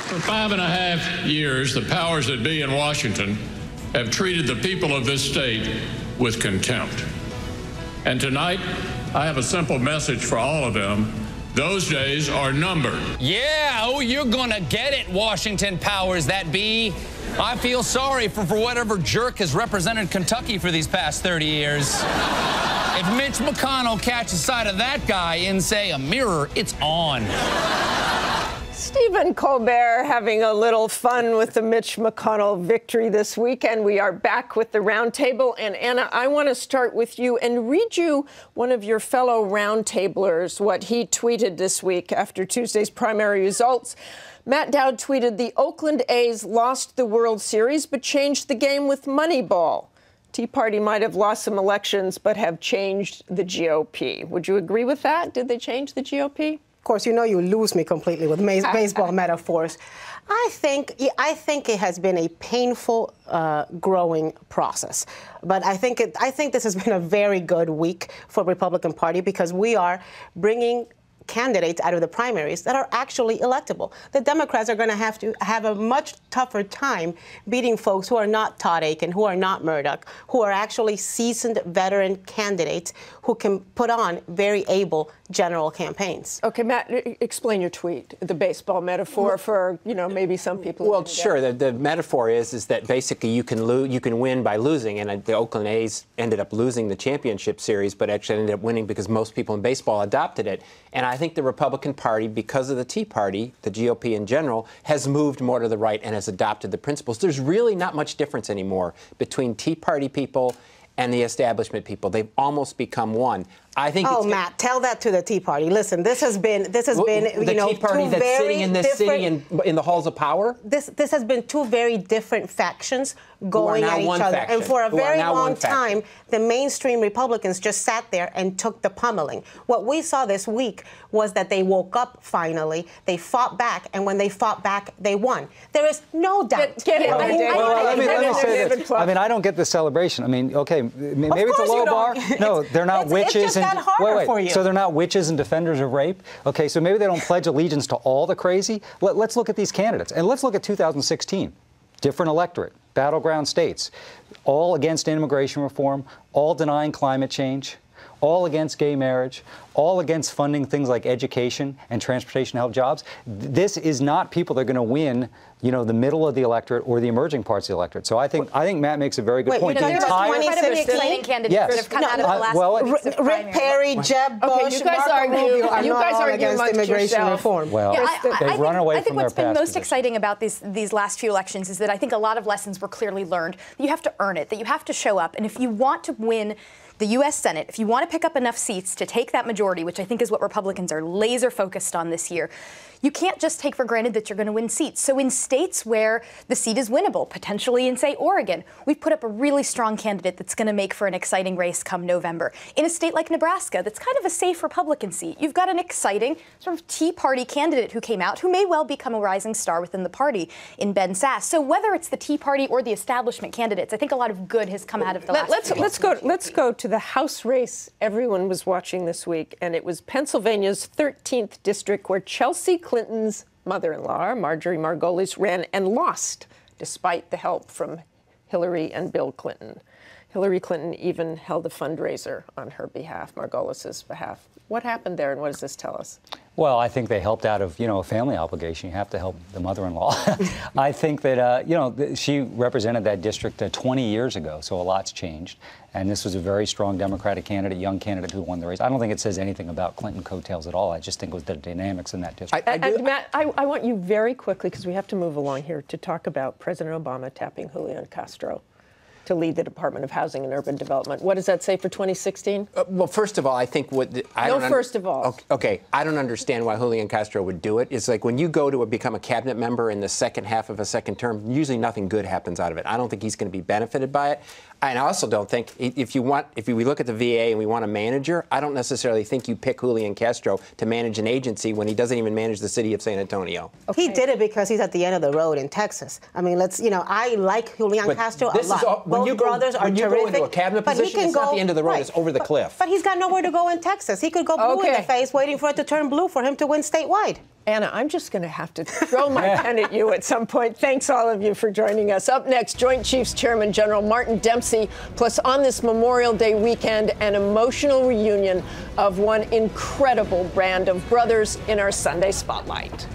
For 5.5 years, the powers that be in Washington have treated the people of this state with contempt. And tonight, I have a simple message for all of them. Those days are numbered. Yeah, oh, you're gonna get it, Washington powers that be. I feel sorry for whatever jerk has represented Kentucky for these past 30 years. If Mitch McConnell catches sight of that guy in, say, a mirror, it's on. Stephen Colbert having a little fun with the Mitch McConnell victory this weekend. We are back with the roundtable. And Anna, I want to start with you and read you one of your fellow roundtablers, what he tweeted this week after Tuesday's primary results. Matt Dowd tweeted, "The Oakland A's lost the World Series, but changed the game with Moneyball. Tea Party might have lost some elections, but have changed the GOP." Would you agree with that? Did they change the GOP? Of course, you know you lose me completely with baseball metaphors. I think it has been a painful growing process, but I think this has been a very good week for the Republican Party because we are bringing candidates out of the primaries that are actually electable. The Democrats are going to have a much tougher time beating folks who are not Todd Akin, who are not Murdoch, who are actually seasoned veteran candidates who can put on very able general campaigns. Okay, Matt, explain your tweet, the baseball metaphor for, maybe some people. Well, sure. The metaphor is that basically you can win by losing, and the Oakland A's ended up losing the championship series, but actually ended up winning because most people in baseball adopted it. And I think the Republican Party, because of the Tea Party, the GOP in general, has moved more to the right and has adopted the principles. There's really not much difference anymore between Tea Party people and the establishment people. They've almost become one. I think. Oh, Matt, tell that to the Tea Party. Listen, this has been the Tea Party that's sitting in this city in the halls of power. This has been two very different factions going at each other, and for a very long time, the mainstream Republicans just sat there and took the pummeling. What we saw this week was that they woke up finally. They fought back, and when they fought back, they won. There is no doubt. Let me say this. I mean, I don't get the celebration. I mean, okay, maybe it's a low bar. No, they're not witches. Wait. So they're not witches and defenders of rape? Okay, so maybe they don't pledge allegiance to all the crazy? Let's look at these candidates. And let's look at 2016. Different electorate, battleground states, all against immigration reform, all denying climate change, all against gay marriage, all against funding things like education and transportation to help jobs. This is not people that are going to win, the middle of the electorate or the emerging parts of the electorate. So I think Matt makes a very good point. There are incredibly exciting candidates that have come out of the last weeks of Rick Perry, Jeb Bush, Marco Rubio are not all against immigration reform. Well, they've run away from their past. I think what's been most exciting about these last few elections is that I think a lot of lessons were clearly learned. That you have to earn it, that you have to show up, and if you want to win the U.S. Senate, if you want to pick up enough seats to take that majority, which I think is what Republicans are laser focused on this year, you can't just take for granted that you're going to win seats. So in states where the seat is winnable, potentially in, say, Oregon, we've put up a really strong candidate that's going to make for an exciting race come November. In a state like Nebraska, that's kind of a safe Republican seat, you've got an exciting sort of Tea Party candidate who came out, who may well become a rising star within the party in Ben Sasse. So whether it's the Tea Party or the establishment candidates, I think a lot of good has come out of the last few weeks. Let's go to the House race everyone was watching this week, and it was Pennsylvania's 13th district where Chelsea Clinton's mother-in-law, Marjorie Margolis, ran and lost, despite the help from Hillary and Bill Clinton. Hillary Clinton even held a fundraiser on her behalf, Margolis's behalf. What happened there, and what does this tell us? Well, I think they helped out of, a family obligation. You have to help the mother-in-law. I think that, she represented that district 20 years ago, so a lot's changed. And this was a very strong Democratic candidate, young candidate who won the race. I don't think it says anything about Clinton coattails at all. I just think it was the dynamics in that district. Matt, I want you very quickly, because we have to move along here, to talk about President Obama tapping Julian Castro to lead the Department of Housing and Urban Development. What does that say for 2016? Well, first of all, I think I don't understand why Julian Castro would do it. It's like when you go to become a cabinet member in the second half of a second term, usually nothing good happens out of it. I don't think he's going to be benefited by it. And I also don't think, if we look at the VA and we want a manager, I don't necessarily think you pick Julian Castro to manage an agency when he doesn't even manage the city of San Antonio. Okay. He did it because he's at the end of the road in Texas. I mean, I like Julian Castro a lot. both brothers are terrific. When you go into a cabinet position, it's not the end of the road, it's over the cliff. But he's got nowhere to go in Texas. He could go blue in the face, waiting for it to turn blue for him to win statewide. Anna, I'm just going to have to throw my pen at you at some point. Thanks, all of you, for joining us. Up next, Joint Chiefs Chairman General Martin Dempsey, plus on this Memorial Day weekend, an emotional reunion of one incredible brand of brothers in our Sunday Spotlight.